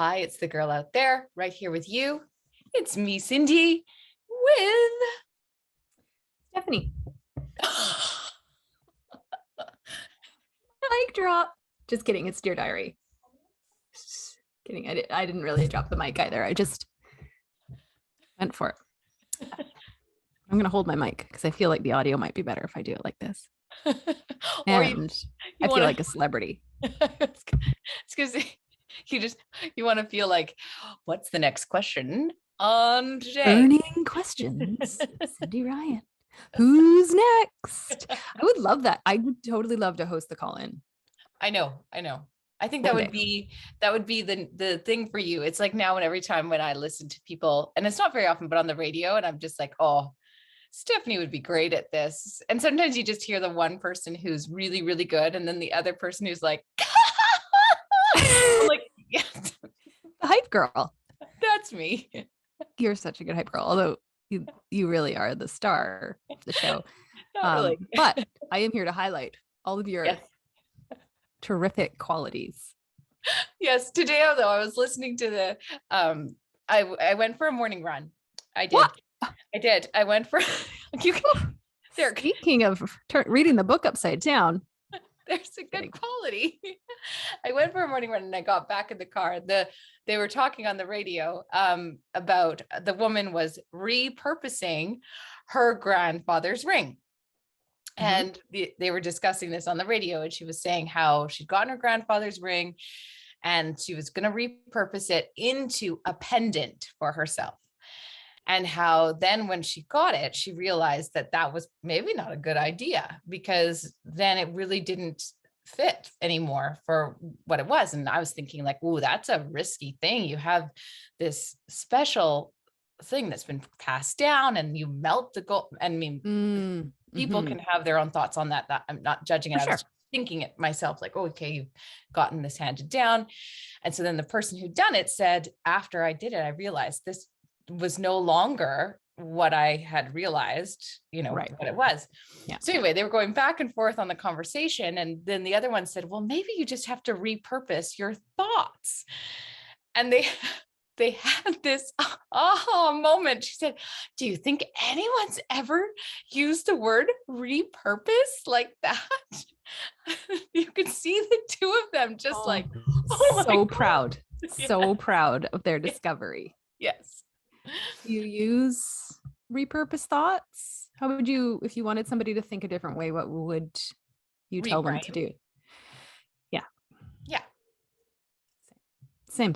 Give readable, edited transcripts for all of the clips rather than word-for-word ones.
Hi, it's the girl out there, right here with you. It's me, Cindy, with Stephanie. Mic drop. Just kidding. It's Dear Diary. Just kidding. I didn't really drop the mic either. I just went for it. I'm going to hold my mic because I feel like the audio might be better if I do it like this. or And I feel like a celebrity. It's because you want to feel like, what's the next question on today? Burning questions. Cindy Ryan. Who's next? I would love that. I would totally love to host the call-in. I know. I think that would be the thing for you. It's like now and every time when I listen to people, and it's not very often, but on the radio, and I'm just like, oh, Stephanie would be great at this. And sometimes you just hear the one person who's really, really good, and then the other person who's like, I'm like, yes, The hype girl. that's me. You're such a good hype girl, although you really are the star of the show. Not really. But I am here to highlight all of your terrific qualities. Yes. Today, although I was listening to the, I went for a morning run. I did. What? I did. I went for, Speaking of reading the book upside down. There's a good quality. I went for a morning run and I got back in the car. They were talking on the radio about the woman was repurposing her grandfather's ring. And they were discussing this on the radio, and she was saying how she'd gotten her grandfather's ring and she was going to repurpose it into a pendant for herself. And how then when she got it, she realized that that was maybe not a good idea, because then it really didn't fit anymore for what it was. And I was thinking like, oh, that's a risky thing. You have this special thing that's been passed down and you melt the gold. I mean, people can have their own thoughts on that. I'm not judging it. I was thinking it myself, like, oh, okay, you've gotten this handed down. And so then the person who done it said, after I did it, I realized this was no longer what I had realized, what it was. Yeah. So anyway, they were going back and forth on the conversation. And then the other one said, well, maybe you just have to repurpose your thoughts. And they had this aha moment. She said, do you think anyone's ever used the word repurpose like that? You could see the two of them just like, oh, so proud, so proud of their discovery. Yes. You use repurpose thoughts? How would you, if you wanted somebody to think a different way, what would you tell them to do? Yeah. Yeah. Same.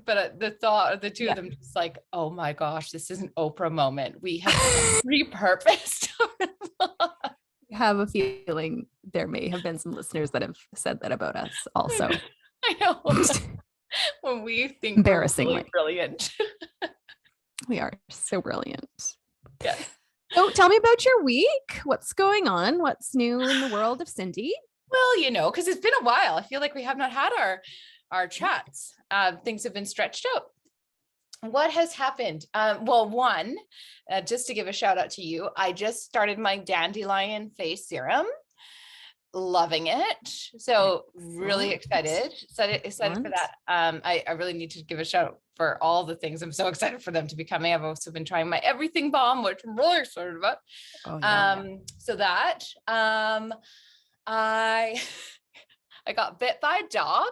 But the thought of the two of them just like, oh my gosh, this is an Oprah moment. We have repurposed. I have a feeling there may have been some listeners that have said that about us also. I know. When we think embarrassingly really brilliant. We are so brilliant. Yes. So tell me about your week. What's going on? What's new in the world of Cindy? Well, because it's been a while. I feel like we have not had our chats. Things have been stretched out. What has happened? One, just to give a shout out to you, I just started my dandelion face serum. Loving it. So really excited for that. I really need to give a shout out for all the things. I'm so excited for them to be coming. I've also been trying my everything balm, which I'm really excited about. So that I got bit by a dog.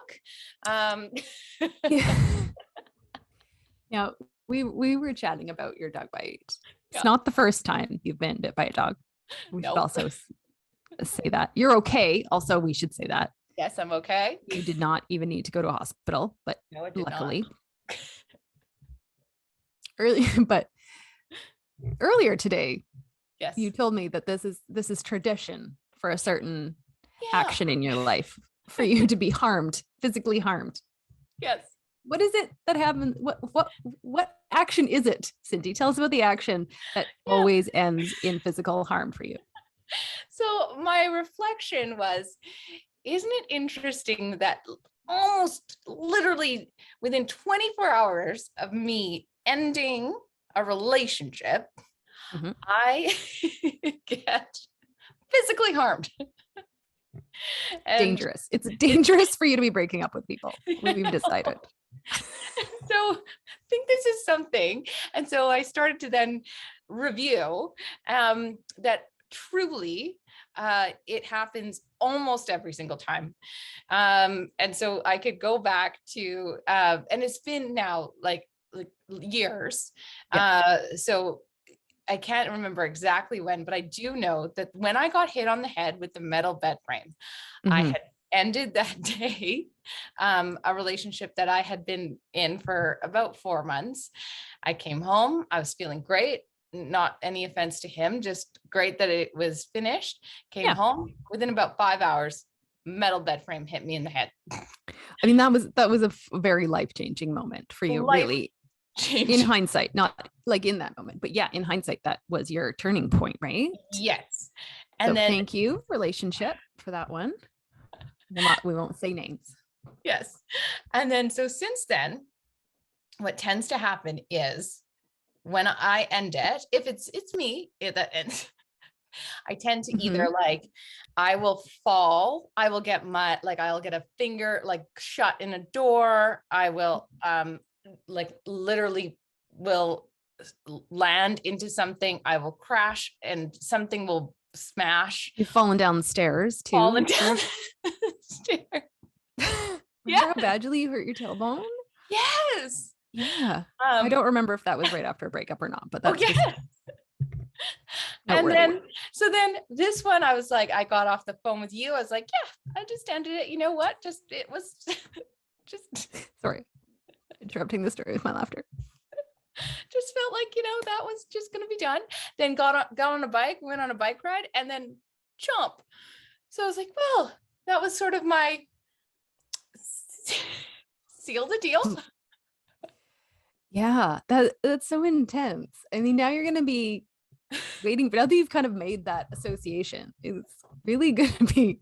Now we were chatting about your dog bite. It's not the first time you've been bit by a dog. We should also say that you're okay. Also, we should say that. Yes, I'm okay. You did not even need to go to a hospital, but no, it did luckily. Not. Earlier today, yes, you told me that this is tradition for a certain action in your life for you to be harmed, physically harmed. Yes. What is it that happened? What action is it, Cindy? Tell us about the action that always ends in physical harm for you. So my reflection was, isn't it interesting that almost literally within 24 hours of me ending a relationship, I get physically harmed. Dangerous. It's dangerous for you to be breaking up with people. We've decided. So I think this is something. And so I started to then review that truly it happens almost every single time. And so I could go back to, and it's been now like years. So I can't remember exactly when, but I do know that when I got hit on the head with the metal bed frame, I had ended that day a relationship that I had been in for about 4 months. I came home, I was feeling great, not any offense to him, just great that it was finished. Came home within about 5 hours, metal bed frame hit me in the head. I mean, that was a very life-changing moment for you, really. In hindsight, not like in that moment, but yeah, in hindsight, that was your turning point, right? Yes. And so then thank you, relationship, for that one. We won't say names. Yes. And then, so since then, what tends to happen is when I end it, if it's me, that ends. I tend to either like, I will fall, I will get I'll get a finger like shut in a door. I will like literally will land into something. I will crash and something will smash. You've fallen down the stairs too. Fallen down the stairs. Remember how badly you hurt your tailbone? Yes. Yeah. I don't remember if that was right after a breakup or not, but that's just and then this one, I was like, I got off the phone with you. I was like, yeah, I just ended it. You know what? It was just sorry, interrupting the story with my laughter. Just felt like, that was just going to be done. Then got on a bike, went on a bike ride, and then chomp. So I was like, well, that was sort of my seal the deal. Yeah, that's so intense. I mean, now you're going to be waiting, but now that you've kind of made that association, it's really going to be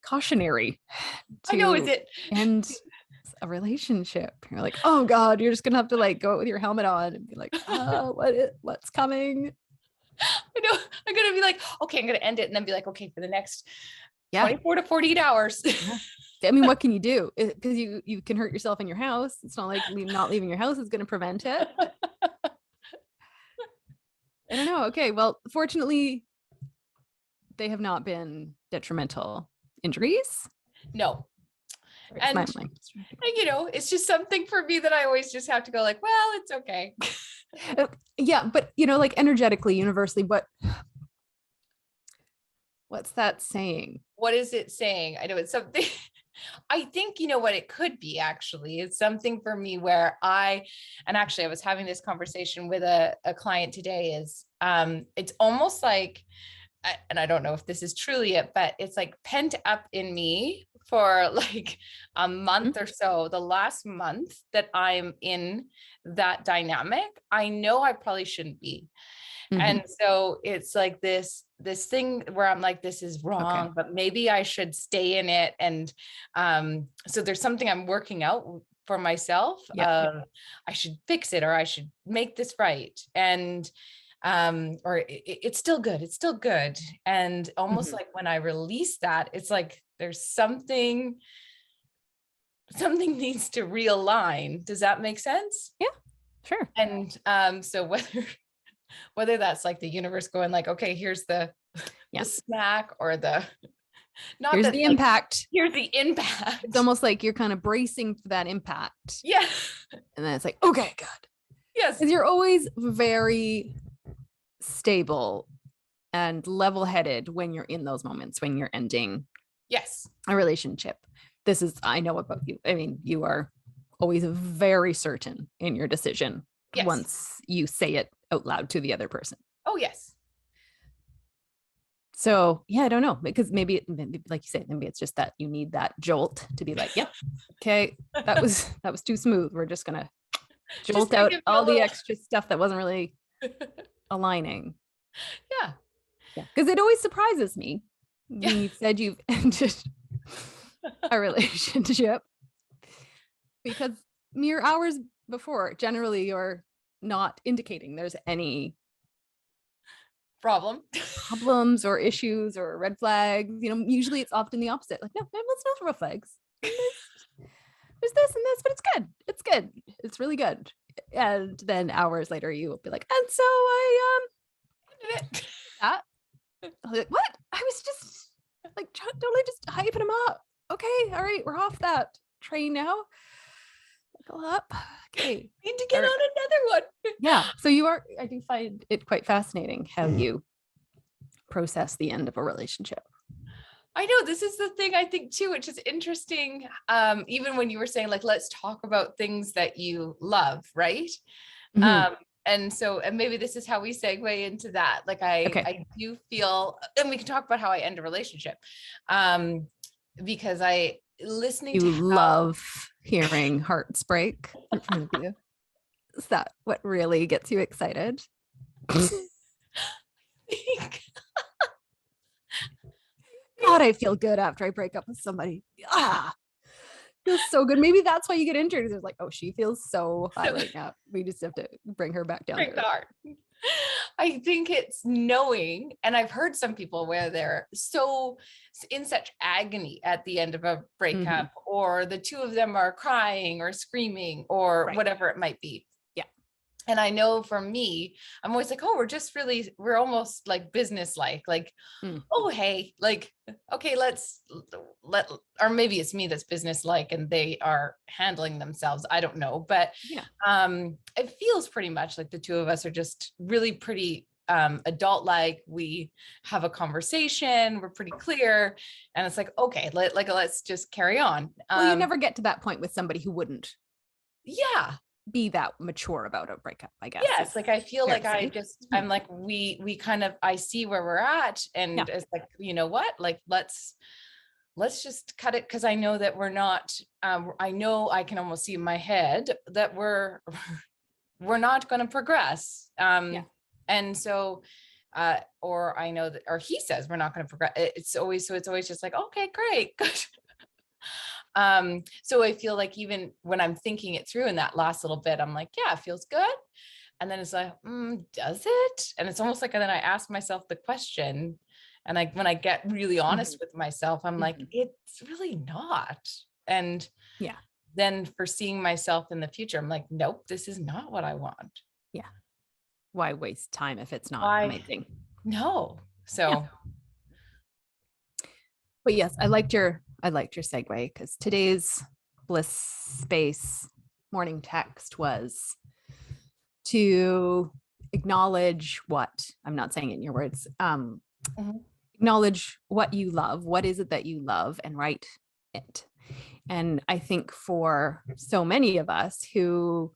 cautionary. I know, is it? And a relationship. You're like, oh God, you're just going to have to like go with your helmet on and be like, what's coming? I know. I'm going to be like, okay, I'm going to end it. And then be like, okay, for the next 24 to 48 hours. I mean, what can you do? Because you can hurt yourself in your house. It's not like not leaving your house is going to prevent it. I don't know. Okay. Well, fortunately, they have not been detrimental injuries. No. And it's just something for me that I always just have to go like, well, it's okay. Yeah. But, like energetically, universally, what's that saying? What is it saying? I know it's something. I think, what it could be actually. It's something for me where I was having this conversation with a client today is it's almost like, and I don't know if this is truly it, but it's like pent up in me for like a month or so. The last month that I'm in that dynamic, I know I probably shouldn't be. And so it's like this thing where I'm like, this is wrong, but maybe I should stay in it. And so there's something I'm working out for myself. I should fix it, or I should make this right. And or it's still good. It's still good. And almost like when I release that, it's like there's something needs to realign. Does that make sense? Yeah, sure. And so whether that's like the universe going like, okay, here's the smack, or here's the impact. Here's the impact. It's almost like you're kind of bracing for that impact. Yeah. And then it's like, okay, good. Yes. Because you're always very stable and level-headed when you're in those moments, when you're ending a relationship. I know about you. I mean, you are always very certain in your decision once you say it out loud to the other person. Oh, yes. So yeah, I don't know, because maybe like you say, maybe it's just that you need that jolt to be like, yep, okay, that was too smooth. We're just gonna jolt out all the extra stuff that wasn't really aligning. Yeah. Because it always surprises me when you said you've ended a relationship, because mere hours before, generally you're not indicating there's any problems or issues or red flags. Usually it's often the opposite. Like, no, that's not red flags. there's this and this, but it's good. It's good. It's really good. And then hours later, you will be like, and so I Did it? that. I'll be like, what? I was just like totally just hyping him up. Okay, all right, we're off that train now. Buckle up. Okay. Need to get on another one. Yeah. So I do find it quite fascinating how you process the end of a relationship. I know this is the thing I think too, which is interesting. Even when you were saying like, let's talk about things that you love, right? Mhm. And maybe this is how we segue into that. Like Okay. I do feel, and we can talk about how I end a relationship. Because listening You to love hearing hearts break in front of you. Is that what really gets you excited? God, I feel good after I break up with somebody. Feels so good. Maybe that's why you get injured. It's like, oh, she feels so high right now. We just have to bring her back down to earth. I think it's knowing, and I've heard some people where they're so in such agony at the end of a breakup, or the two of them are crying or screaming or whatever it might be. Yeah. And I know for me, I'm always like, oh, we're almost like businesslike, like, oh, hey, like, okay, or maybe it's me that's businesslike and they are handling themselves. I don't know. But it feels pretty much like the two of us are just really pretty adult-like. We have a conversation, we're pretty clear. And it's like, okay, let's just carry on. Well, you never get to that point with somebody who wouldn't be that mature about a breakup, I guess. Yes, like I feel like I'm like, we kind of, I see where we're at, and it's like, you know what, like let's just cut it, because I know that we're not, I know I can almost see in my head that we're not going to progress. And so or I know that, or he says we're not going to progress. It's always just like, okay, great, good. So I feel like even when I'm thinking it through in that last little bit, I'm like, yeah, it feels good. And then it's like, does it? And it's almost like, and then I ask myself the question, and when I get really honest with myself, I'm like, it's really not. And then for seeing myself in the future, I'm like, nope, this is not what I want. Yeah. Why waste time if it's not amazing? No. So. But yes, I liked your segue, because today's Bliss Space morning text was to acknowledge what, I'm not saying it in your words, acknowledge what you love. What is it that you love, and write it. And I think for so many of us who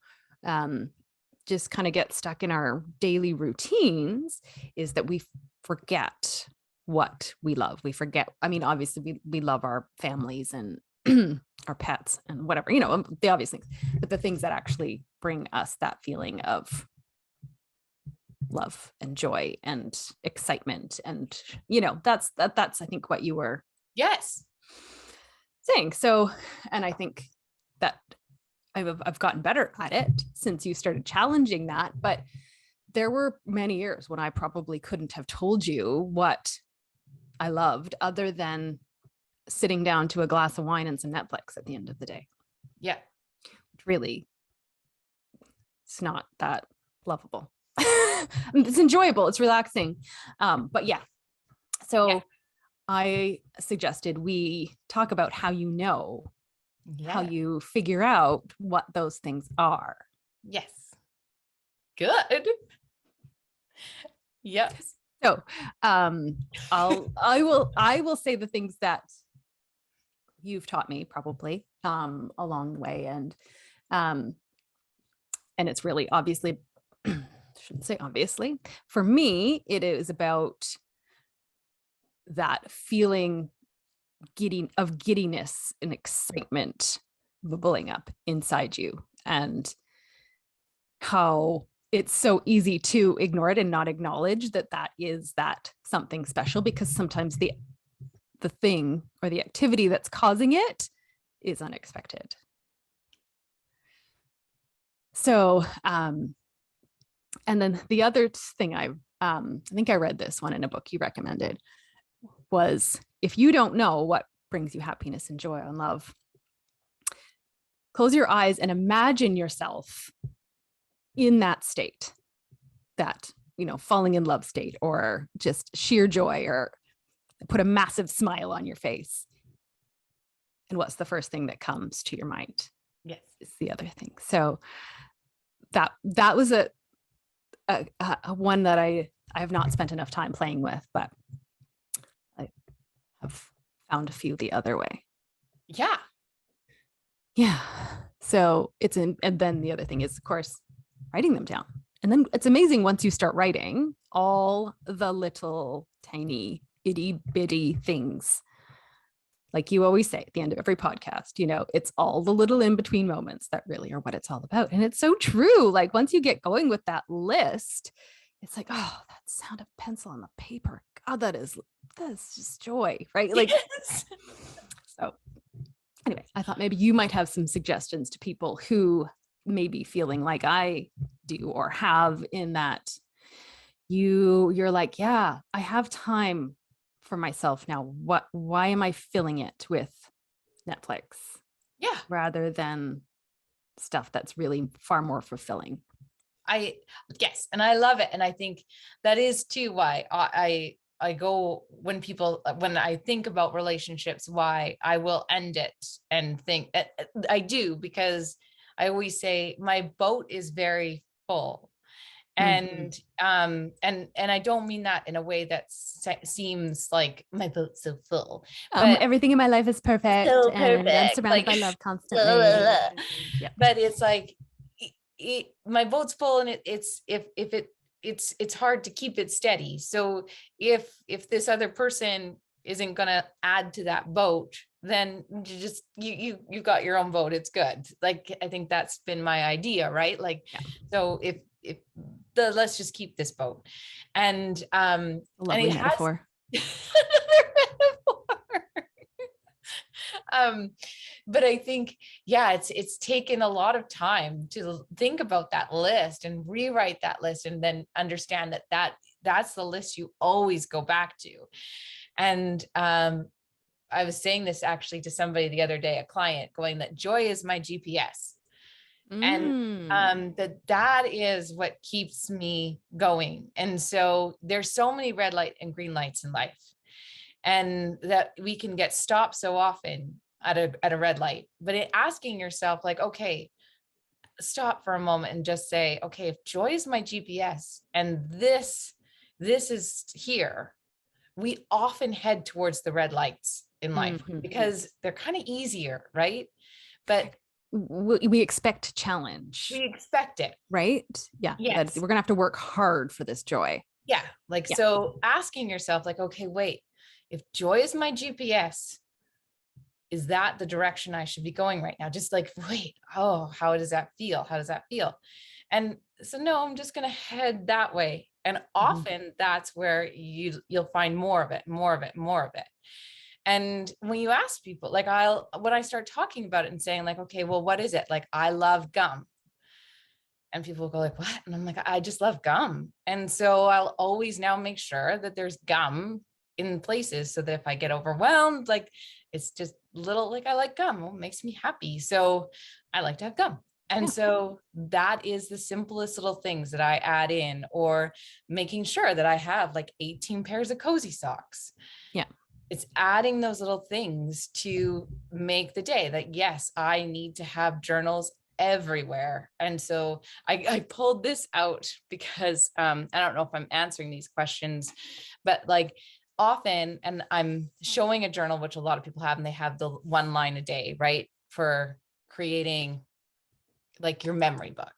just kind of get stuck in our daily routines, is that we forget what we love. We forget, I mean, obviously we love our families and our pets and whatever, the obvious things, but the things that actually bring us that feeling of love and joy and excitement. And, that's I think what you were saying. So, and I think that I've gotten better at it since you started challenging that, but there were many years when I probably couldn't have told you what I loved other than sitting down to a glass of wine and some Netflix at the end of the day. Yeah. Really, it's not that lovable. It's enjoyable. It's relaxing. But yeah. So I suggested we talk about how how you figure out what those things are. Yes. Good. Yes. So I will say the things that you've taught me probably along the way. And it's really obviously, shouldn't say obviously, for me, it is about that feeling of giddiness and excitement bubbling up inside you, and how it's so easy to ignore it and not acknowledge that is something special, because sometimes the thing or the activity that's causing it is unexpected. So, and then the other thing I think I read this one in a book you recommended was, if you don't know what brings you happiness and joy and love, close your eyes and imagine yourself in that state, that, falling in love state, or just sheer joy, or put a massive smile on your face. And what's the first thing that comes to your mind? Yes. Is the other thing. So that was a one that I have not spent enough time playing with, but I have found a few the other way. Yeah. Yeah. So and then the other thing is, of course, writing them down. And then it's amazing once you start writing all the little tiny itty bitty things. Like you always say at the end of every podcast, it's all the little in between moments that really are what it's all about. And it's so true. Like once you get going with that list, it's like, oh, that sound of pencil on the paper. God, that's just joy, right? Like, Yes. So anyway, I thought maybe you might have some suggestions to people who may be feeling like I do, or have, in that you're like, yeah, I have time for myself now. Why am I filling it with Netflix? Yeah. Rather than stuff that's really far more fulfilling. Yes. And I love it. And I think that is too why I go, when I think about relationships, why I will end it and think I do, because I always say my boat is very full. And and I don't mean that in a way that seems like my boat's so full, but everything in my life is perfect, so and I'm perfect, surrounded like, by love constantly. Yeah. But it's like my boat's full, and it's hard to keep it steady. So if this other person isn't going to add to that boat, then you got your own boat. It's good. Like, I think that's been my idea, right? Like, so if let's just keep this boat. And lovely metaphor. But I think, it's taken a lot of time to think about that list and rewrite that list, and then understand that's the list you always go back to. And I was saying this actually to somebody the other day, a client, going that joy is my GPS. And that is what keeps me going. And so there's so many red light and green lights in life, and that we can get stopped so often at a red light. But asking yourself, like, okay, stop for a moment and just say, okay, if joy is my GPS and this is here, we often head towards the red lights in life because they're kind of easier, right? But we expect challenge. We expect it. Right? Yeah. Yes. We're going to have to work hard for this joy. Yeah. Like, so asking yourself, like, okay, wait, if joy is my GPS, is that the direction I should be going right now? Just like, wait, oh, how does that feel? How does that feel? And so, no, I'm just going to head that way. And often that's where you'll find more of it. And when you ask people, like, when I start talking about it and saying, like, okay, well, what is it? Like, I love gum. And people go like, what? And I'm like, I just love gum. And so I'll always now make sure that there's gum in places, so that if I get overwhelmed, like, it's just little, like, I like gum. Well, it makes me happy. So I like to have gum. And so that is the simplest little things that I add in, or making sure that I have like 18 pairs of cozy socks. Yeah. It's adding those little things to make the day that, yes, I need to have journals everywhere. And so I pulled this out because I don't know if I'm answering these questions, but like, often, and I'm showing a journal, which a lot of people have, and they have the 1 line a day, right? For creating like your memory book.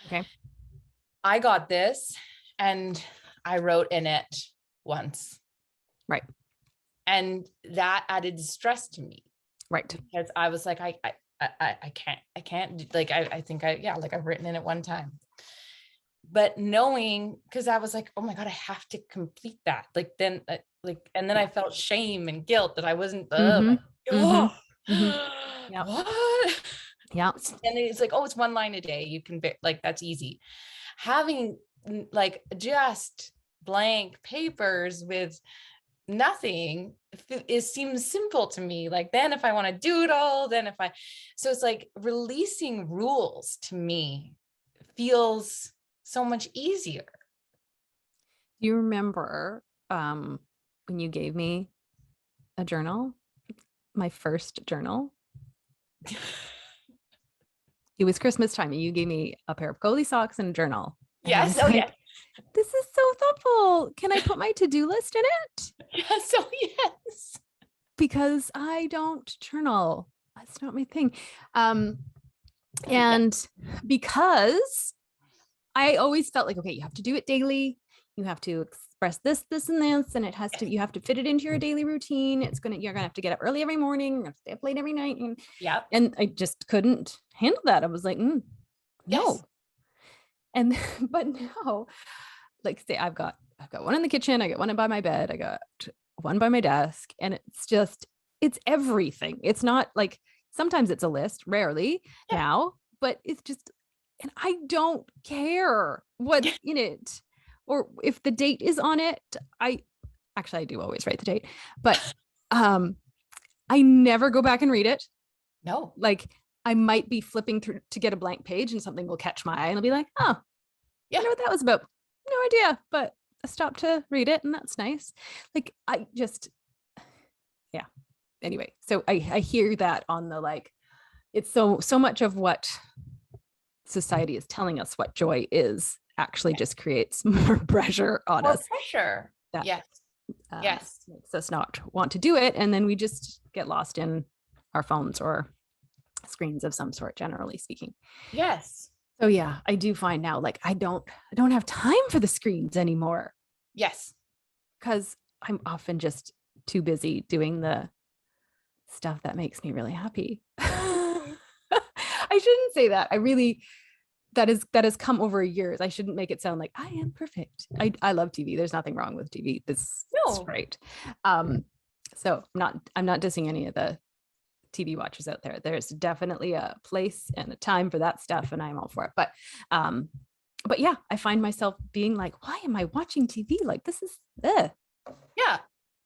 Okay. I got this and I wrote in it once. Right. And that added stress to me. Right. Because I was like, I can't, like, I think I've written in it one time. But knowing, because I was like, oh my God, I have to complete that. Like, then and then I felt shame and guilt that I wasn't, what? Yeah. And it's like, oh, it's 1 line a day. You can, like, that's easy. Having like just blank papers with nothing seems simple to me. Like, then if I want to do it all, so it's like releasing rules to me feels so much easier. Do you remember when you gave me a journal, my first journal? It was Christmas time and you gave me a pair of Coley socks and a journal. And I Yes. was Oh, like, yeah. this is so thoughtful. Can I put my to-do list in it? Yes. Oh, yes. Because I don't journal. That's not my thing. Yeah. And because I always felt like, okay, you have to do it daily. You have to express this, this, and this, and you have to fit it into your daily routine. You're gonna have to get up early every morning. You're gonna stay up late every night. Yeah. And I just couldn't handle that. I was like, no. Yes. And but now, like, say I've got one in the kitchen, I got one by my bed, I got one by my desk, and it's everything. It's not like, sometimes it's a list, rarely now, but it's just, and I don't care what's in it or if the date is on it. I do always write the date, but I never go back and read it. No. Like, I might be flipping through to get a blank page and something will catch my eye and I'll be like, oh, Yeah. I know what that was about. No idea, but I stopped to read it and that's nice. Like, yeah. Anyway, so I hear that on the, like, it's so much of what society is telling us what joy is actually just creates more pressure on us. Pressure. That, yes. Yes. Makes us not want to do it. And then we just get lost in our phones or screens of some sort, generally speaking. Yes. So yeah, I do find now, like, I don't have time for the screens anymore. Yes. Because I'm often just too busy doing the stuff that makes me really happy. I shouldn't say that. That has come over years. I shouldn't make it sound like I am perfect. I love TV. There's nothing wrong with TV. This is great. So I'm not dissing any of the TV watchers out there. There's definitely a place and a time for that stuff, and I'm all for it. But yeah, I find myself being like, why am I watching TV? Like, this is yeah.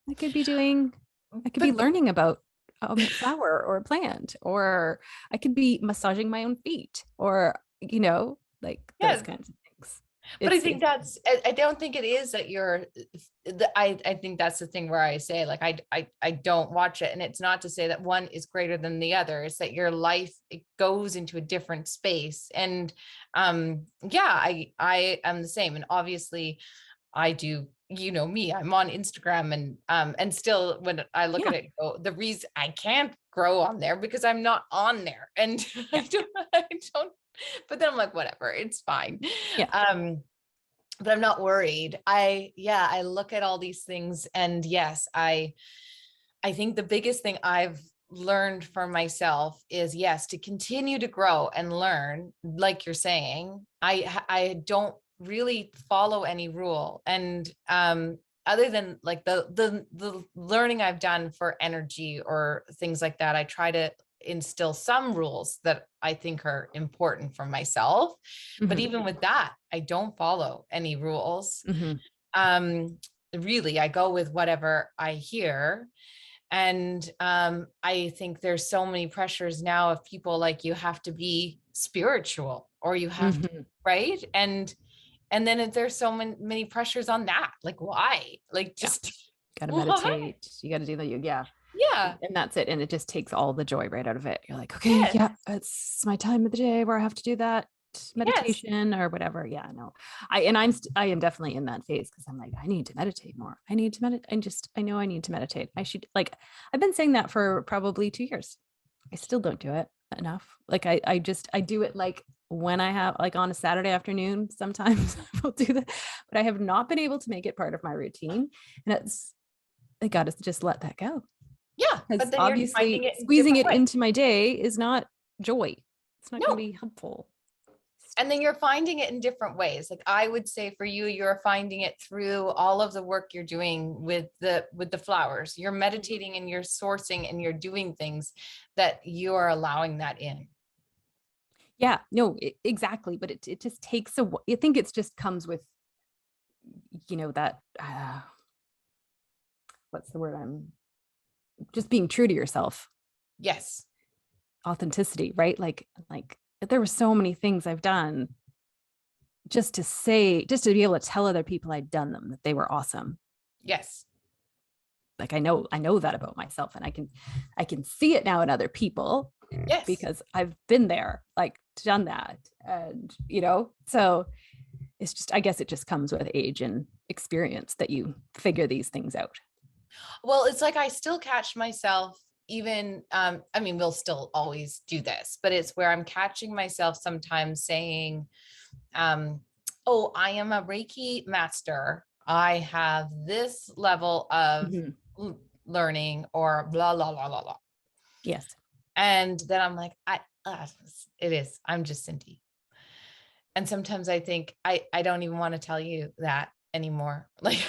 I could be learning about a flower or a plant, or I could be massaging my own feet, or like those kinds of things. But I think I don't think it is that I think that's the thing where I say, like, I don't watch it. And it's not to say that one is greater than the other. It's that your life, it goes into a different space. And I am the same. And obviously I do, me, I'm on Instagram and still when I look at it, the reason I can't grow on there because I'm not on there. And I don't, but then I'm like, whatever, it's fine. Yeah. But I'm not worried. I look at all these things, and yes, I think the biggest thing I've learned for myself is, yes, to continue to grow and learn, like you're saying. I don't really follow any rule. And other than like the learning I've done for energy or things like that, I try to instill some rules that I think are important for myself. But even with that, I don't follow any rules. Really, I go with whatever I hear. And I think there's so many pressures now of people, like, you have to be spiritual or you have to, right? And then there's so many pressures on that. Like, why? Like, just gotta meditate. You gotta do the yeah. And that's it. And it just takes all the joy right out of it. You're like, okay, it's my time of the day where I have to do that meditation or whatever. Yeah, no. I am definitely in that phase because I'm like, I need to meditate more. I need to meditate. I know I need to meditate. I should, like, I've been saying that for probably 2 years. I still don't do it enough. Like, I do it like when I have, like, on a Saturday afternoon, sometimes I'll do that, but I have not been able to make it part of my routine. And I got to just let that go. Yeah. Because obviously squeezing it into my day is not joy. It's not going to be helpful. And then you're finding it in different ways. Like, I would say for you, you're finding it through all of the work you're doing with the flowers. You're meditating and you're sourcing and you're doing things that you are allowing that in. Yeah, no, exactly. But it just takes I think it just comes with, that what's the word? I'm just being true to yourself. Yes. Authenticity, right? Like there were so many things I've done just to be able to tell other people I'd done them, that they were awesome. Yes. Like I know that about myself, and I can see it now in other people. Yes. Because I've been there, like done that. And, so it's just, I guess it just comes with age and experience that you figure these things out. Well, it's like I still catch myself even, I mean, we'll still always do this, but it's where I'm catching myself sometimes saying, oh, I am a Reiki master. I have this level of learning or blah, blah, blah, blah, blah. Yes. And then I'm like, I'm just Cindy. And sometimes I think I don't even want to tell you that anymore. Like,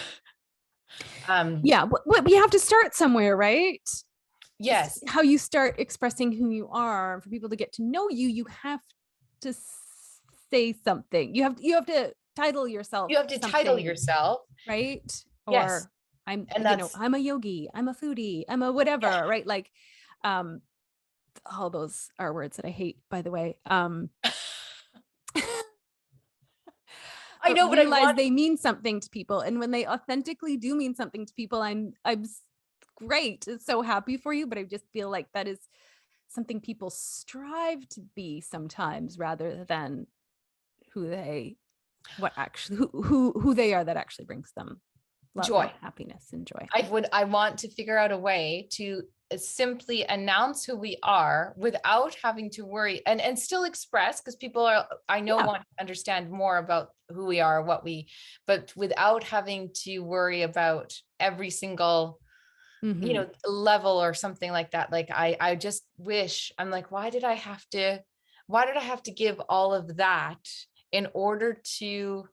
yeah, but we have to start somewhere, right? Yes. How you start expressing who you are. For people to get to know you, you have to say something. You have to title yourself. You have to title yourself, right? Yes. Or I'm a yogi, I'm a foodie, I'm a whatever, yeah. Right? Like, all those are words that I hate, by the way. I know, but I realize they mean something to people, and when they authentically do mean something to people, I'm great. It's so happy for you, but I just feel like that is something people strive to be sometimes, rather than who they are, that actually brings them love, joy, happiness, and joy. I want to figure out a way to simply announce who we are without having to worry, and still express, because people want to understand more about who we are, but without having to worry about every single level or something like that. Like I just wish, I'm like, why did I have to give all of that in order to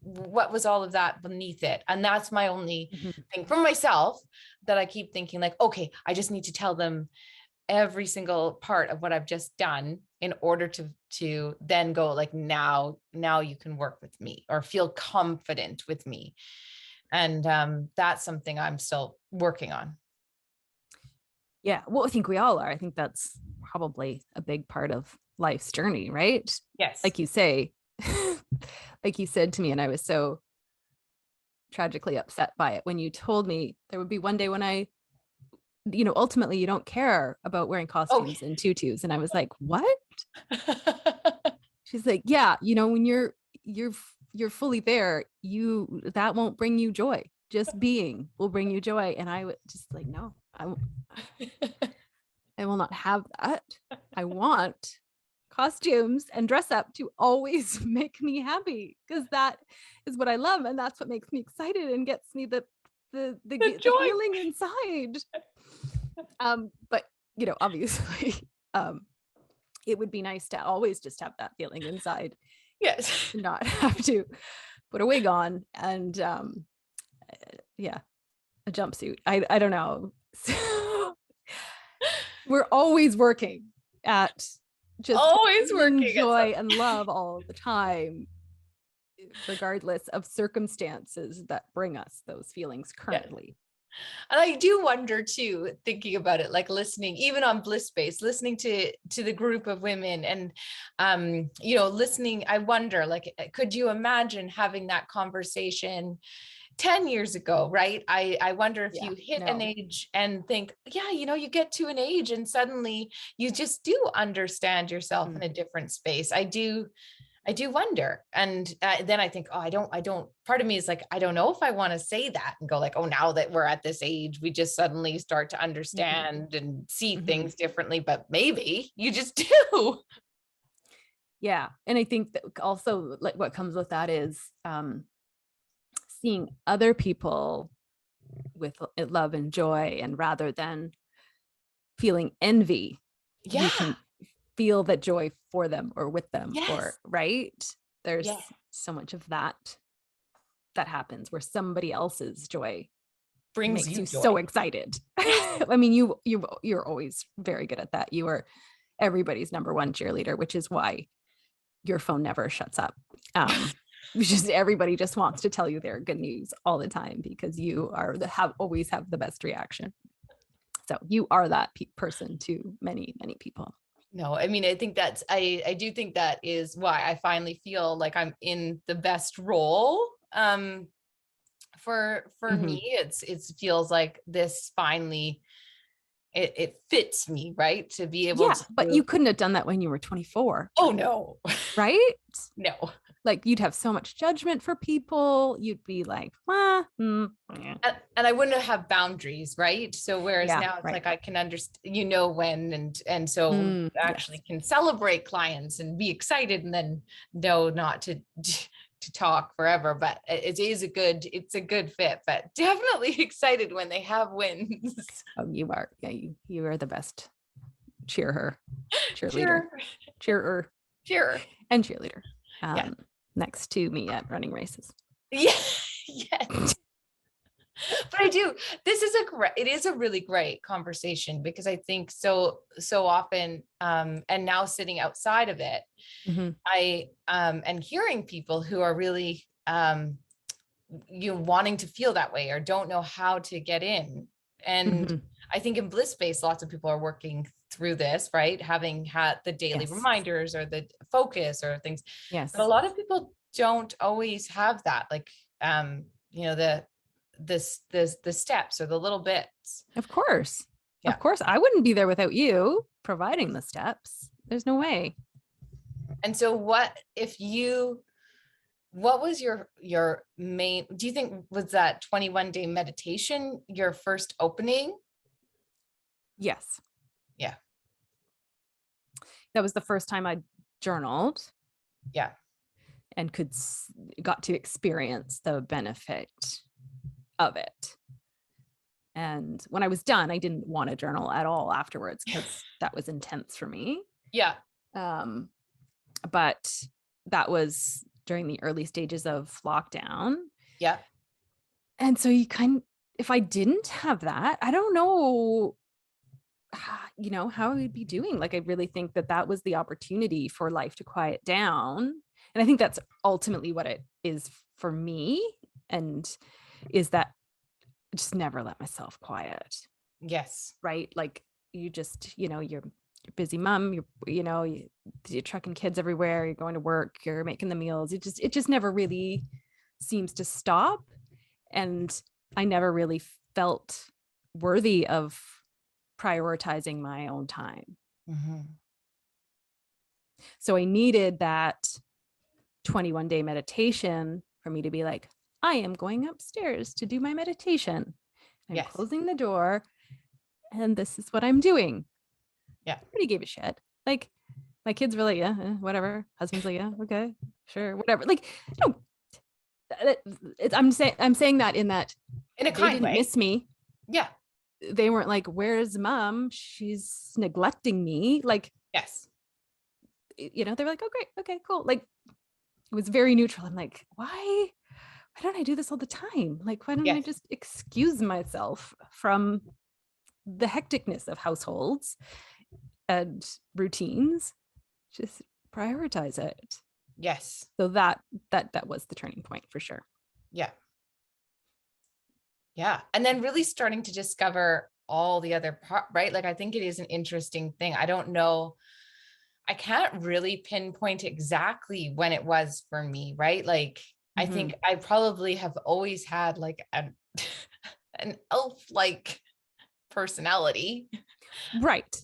what was all of that beneath it? And that's my only thing for myself, that I keep thinking like, okay, I just need to tell them every single part of what I've just done in order to then go like, now you can work with me or feel confident with me. And that's something I'm still working on. Yeah. Well, I think we all are. I think that's probably a big part of life's journey, right? Yes. Like you say, like you said to me, and I was so tragically upset by it when you told me there would be one day when I, ultimately you don't care about wearing costumes and tutus. And I was like, what? She's like, yeah, when you're fully there, that won't bring you joy. Just being will bring you joy. And I was just like, no, I will not have that. I want costumes and dress up to always make me happy, because that is what I love, and that's what makes me excited and gets me the feeling inside. But obviously, it would be nice to always just have that feeling inside. Yes, to not have to put a wig on and a jumpsuit. I don't know. We're always working at just always working joy and love all the time, regardless of circumstances that bring us those feelings currently. Yes. And I do wonder too, thinking about it, like listening, even on Bliss Space, listening to the group of women and, listening, I wonder, like, could you imagine having that conversation 10 years ago, right? I wonder if you hit an age and think, you get to an age and suddenly you just do understand yourself in a different space. I do wonder. And then I think, I don't, part of me is like, I don't know if I want to say that and go like, oh, now that we're at this age, we just suddenly start to understand and see things differently, but maybe you just do. Yeah. And I think that also like what comes with that is seeing other people with love and joy, and rather than feeling envy, you can feel that joy for them or with them, or right. There's so much of that happens where somebody else's joy makes you joy. So excited. I mean, you're always very good at that. You are everybody's number one cheerleader, which is why your phone never shuts up. just everybody just wants to tell you their good news all the time because you are always have the best reaction. So you are that person to many, many people. No, I mean, I think I do think that is why I finally feel like I'm in the best role. For me, it feels like this finally, it fits me, right? To be able to. But you couldn't have done that when you were 24. Oh no. Right? No. Like you'd have so much judgment for people. You'd be like, and I wouldn't have boundaries, right? So whereas now it's like I can understand, when and so actually can celebrate clients and be excited, and then know not to talk forever. But it's a good fit, but definitely excited when they have wins. Oh, you are. Yeah, you are the best cheerleader, and cheerleader. Next to me at running races. Yeah. Yes. But it is a really great conversation, because I think so often, and now sitting outside of it, I and hearing people who are really wanting to feel that way or don't know how to get in. And I think in Bliss space, lots of people are working through this, right? Having had the daily reminders or the focus or things. Yes. But a lot of people don't always have that, like, the steps or the little bits. Of course. Yeah. Of course. I wouldn't be there without you providing the steps. There's no way. And so what was your main, do you think was that 21-day meditation your first opening? Yes. Yeah. That was the first time I journaled. Yeah. And got to experience the benefit of it. And when I was done, I didn't want to journal at all afterwards, because that was intense for me. Yeah. But that was during the early stages of lockdown. Yeah. And so if I didn't have that, I don't know, how I would be doing. Like, I really think that was the opportunity for life to quiet down. And I think that's ultimately what it is for me, and is that I just never let myself quiet. Yes. Right. Like, you just, you're busy mom, you're trucking kids everywhere, you're going to work, you're making the meals. It just never really seems to stop. And I never really felt worthy of prioritizing my own time. So I needed that 21-day meditation for me to be like, I am going upstairs to do my meditation. I'm closing the door, and this is what I'm doing. Yeah. Nobody gave a shit. Like, my kids were like, yeah, whatever. Husband's like, yeah, okay, sure, whatever. Like, no, I'm saying that in a kind way. Miss me. Yeah. They weren't like, where's mom? She's neglecting me. Like, yes. They were like, oh, great. Okay, cool. Like, it was very neutral. I'm like, why don't I do this all the time? Like, why don't I just excuse myself from the hecticness of households and routines? Just prioritize it. Yes. So that was the turning point for sure. Yeah. Yeah. And then really starting to discover all the other part, right? Like, I think it is an interesting thing. I don't know. I can't really pinpoint exactly when it was for me, right? Like, I think I probably have always had like an elf-like personality. Right.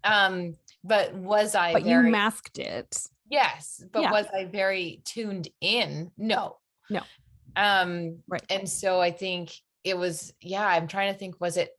But was I But you masked it. Yes. But was I very tuned in? No. Right. And so I think it was, I'm trying to think, was it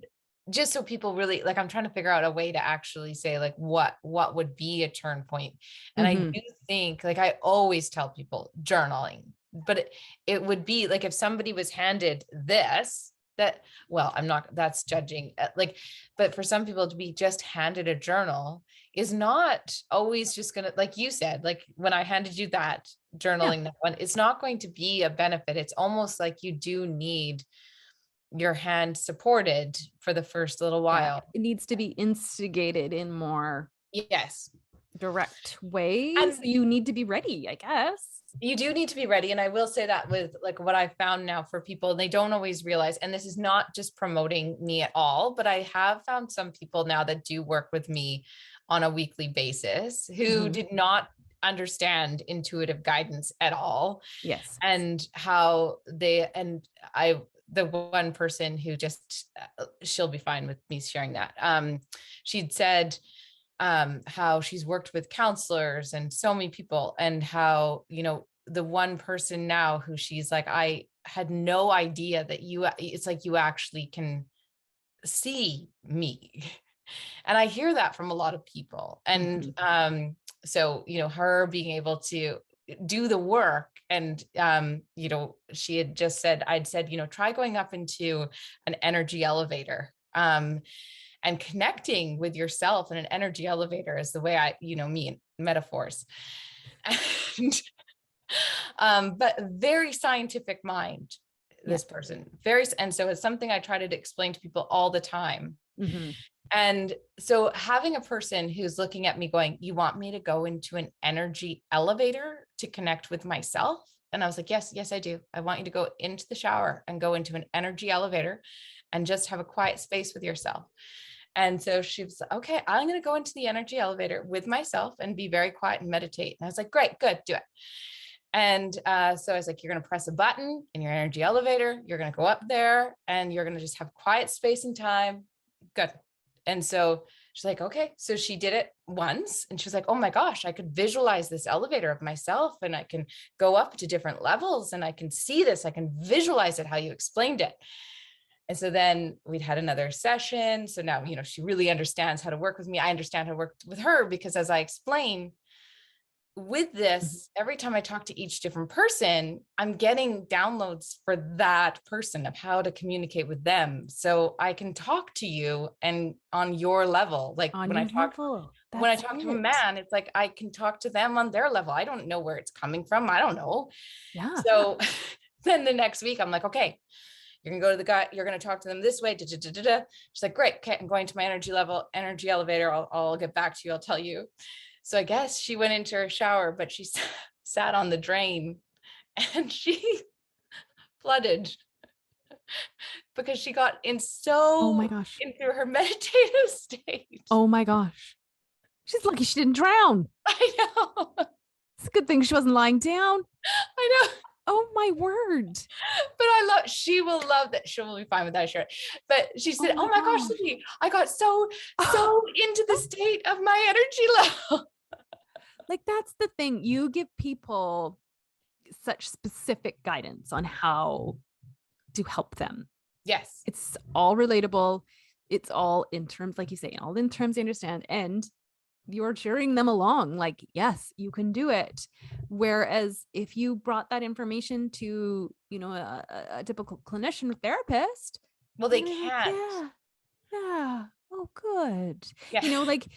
just so people really, like, I'm trying to figure out a way to actually say, like, what would be a turn point. And I do think, like, I always tell people journaling, but it would be like, if somebody was handed this, that's judging, like, but for some people to be just handed a journal is not always just gonna, like you said, like when I handed you that journaling, that one, it's not going to be a benefit. It's almost like you do need your hand supported for the first little while. It needs to be instigated in more direct ways. And you need to be ready, I guess. You do need to be ready. And I will say that with like what I found now for people, they don't always realize, and this is not just promoting me at all, but I have found some people now that do work with me on a weekly basis who Mhm. did not understand intuitive guidance at all. Yes. And how they, and I, the one person who just, she'll be fine with me sharing that. She'd said, how she's worked with counselors and so many people, and how, you know, the one person now who she's like, I had no idea that you, it's like you actually can see me. And I hear that from a lot of people. And so, you know, her being able to do the work, and you know, she had just said, I'd said, you know, try going up into an energy elevator. And connecting with yourself in an energy elevator is the way I, you know, me and metaphors. And but very scientific mind, this person, very, and so it's something I try to explain to people all the time. And so having a person who's looking at me going, you want me to go into an energy elevator to connect with myself? And I was like, yes, I do. I want you to go into the shower and go into an energy elevator and just have a quiet space with yourself. And so she was like, okay, I'm going to go into the energy elevator with myself and be very quiet and meditate. And I was like, great, good, do it. And so I was like, you're going to press a button in your energy elevator. You're going to go up there and you're going to just have quiet space and time. Good. And so she's like, okay. So she did it once and she was like, oh my gosh, I could visualize this elevator of myself and I can go up to different levels and I can see this. I can visualize it, how you explained it. And so then we'd had another session. So now, you know, she really understands how to work with me. I understand how to work with her, because as I explain with this, every time I talk to each different person, I'm getting downloads for that person of how to communicate with them. So I can talk to you and on your level, like when I talk to a man, it's like, I can talk to them on their level. I don't know where it's coming from. I don't know. Yeah. So then the next week I'm like, okay, you're gonna go to the guy, you're gonna talk to them this way. She's like, great, okay, I'm going to my energy elevator. I'll get back to you. I'll tell you. So I guess she went into her shower, but she sat on the drain and she flooded because she got in Oh my so gosh. into her meditative state. Oh my gosh. She's lucky she didn't drown. I know. It's a good thing she wasn't lying down. I know. Oh my word. But she will love that. She will be fine with that shirt. But she said, oh my gosh, Cindy, I got so into the state of my energy level. Like, that's the thing. You give people such specific guidance on how to help them. Yes. It's all relatable. It's all in terms, like you say, all in terms they understand. And you're cheering them along. Like, yes, you can do it. Whereas if you brought that information to, you know, a typical clinician or therapist, well, they can't. Like, yeah. Oh, good. Yeah. You know, like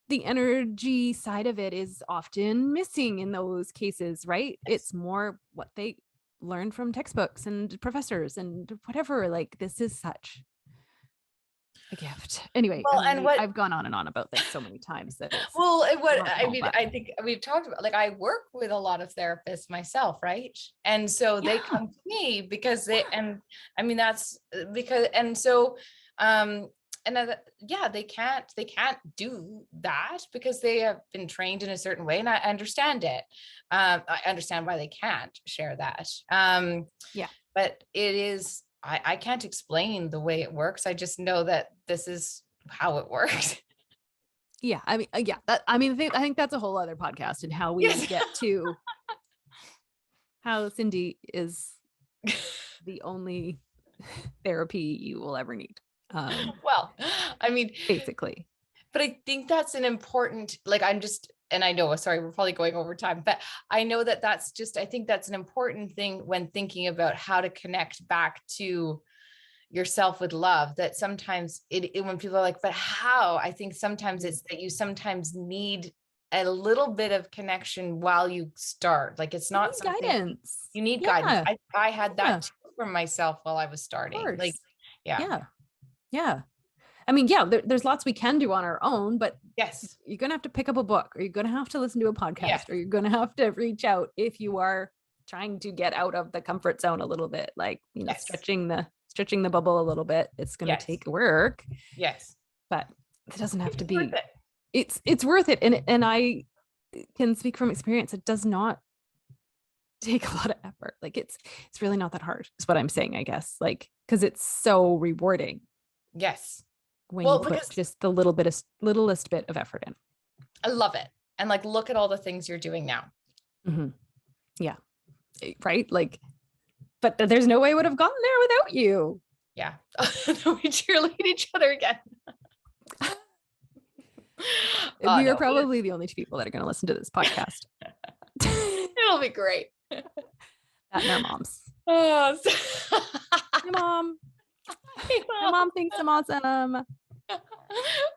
the energy side of it is often missing in those cases, right? Yes. It's more what they learn from textbooks and professors and whatever. Like, this is such a gift. Anyway, well, and I've gone on and on about this so many times that it's I think we've talked about, like, I work with a lot of therapists myself, right? And so they come to me because they, and I mean, that's because, and so they can't do that because they have been trained in a certain way, and I understand it. I understand why they can't share that. But it is, I can't explain the way it works. I just know that this is how it works. Yeah. I mean, I think that's a whole other podcast, and how we get to how Cindy is the only therapy you will ever need. Well, I mean, basically, but I think that's an important, like, and I know, sorry, we're probably going over time, but I know that I think that's an important thing when thinking about how to connect back to yourself with love, that sometimes when people are like, but how, I think sometimes it's that you sometimes need a little bit of connection while you start. Like, it's not something guidance. You need guidance. I had that too for myself while I was starting. Like, yeah. I mean, yeah, there's lots we can do on our own, but Yes. you're going to have to pick up a book, or you're going to have to listen to a podcast, Yes. or you're going to have to reach out if you are trying to get out of the comfort zone a little bit, like, you know, Yes. stretching the bubble a little bit. It's going to Yes. take work, Yes. but it doesn't have to be. Worth it. It's worth it. And I can speak from experience. It does not take a lot of effort. Like it's really not that hard is what I'm saying, I guess, like, because it's so rewarding Yes. when you put just the littlest bit of effort in. I love it. And like, look at all the things you're doing now. Mm-hmm. Yeah. Right. Like, but there's no way I would have gotten there without you. Yeah. We cheerlead each other again. We are probably the only two people that are going to listen to this podcast. It'll be great. That and our moms. Oh, Hi, Mom. My mom thinks I'm awesome.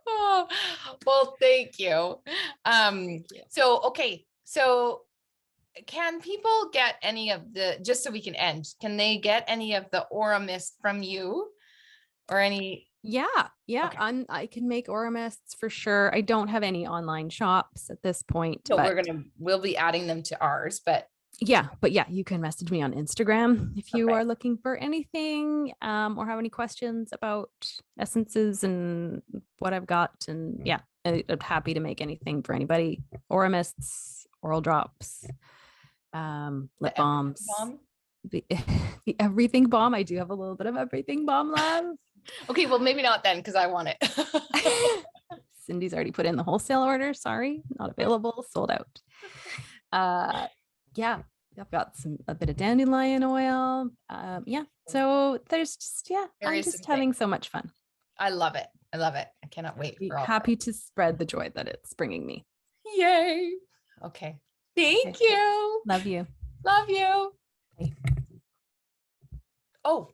Oh, well, thank you. So, okay. So can people get any of the, just so we can end, can they get any of the Aura Mist from you or any? Yeah. Okay. I can make Aura Mists for sure. I don't have any online shops at this point. So we'll be adding them to ours, but yeah, you can message me on Instagram if you are looking for anything, or have any questions about essences and what I've got. And yeah, I'm happy to make anything for anybody. Aura Mists, oral drops, lip balms, the everything balm. I do have a little bit of everything balm love. Okay, well, maybe not then, because I want it. Cindy's already put in the wholesale order. Sorry, not available, sold out. Yeah, I've got a bit of dandelion oil. Yeah, so there's just, I'm just having so much fun. I love it. I cannot wait. Happy to spread the joy that it's bringing me. Yay. Okay. Thank you. Love you. Love you. Bye. Oh,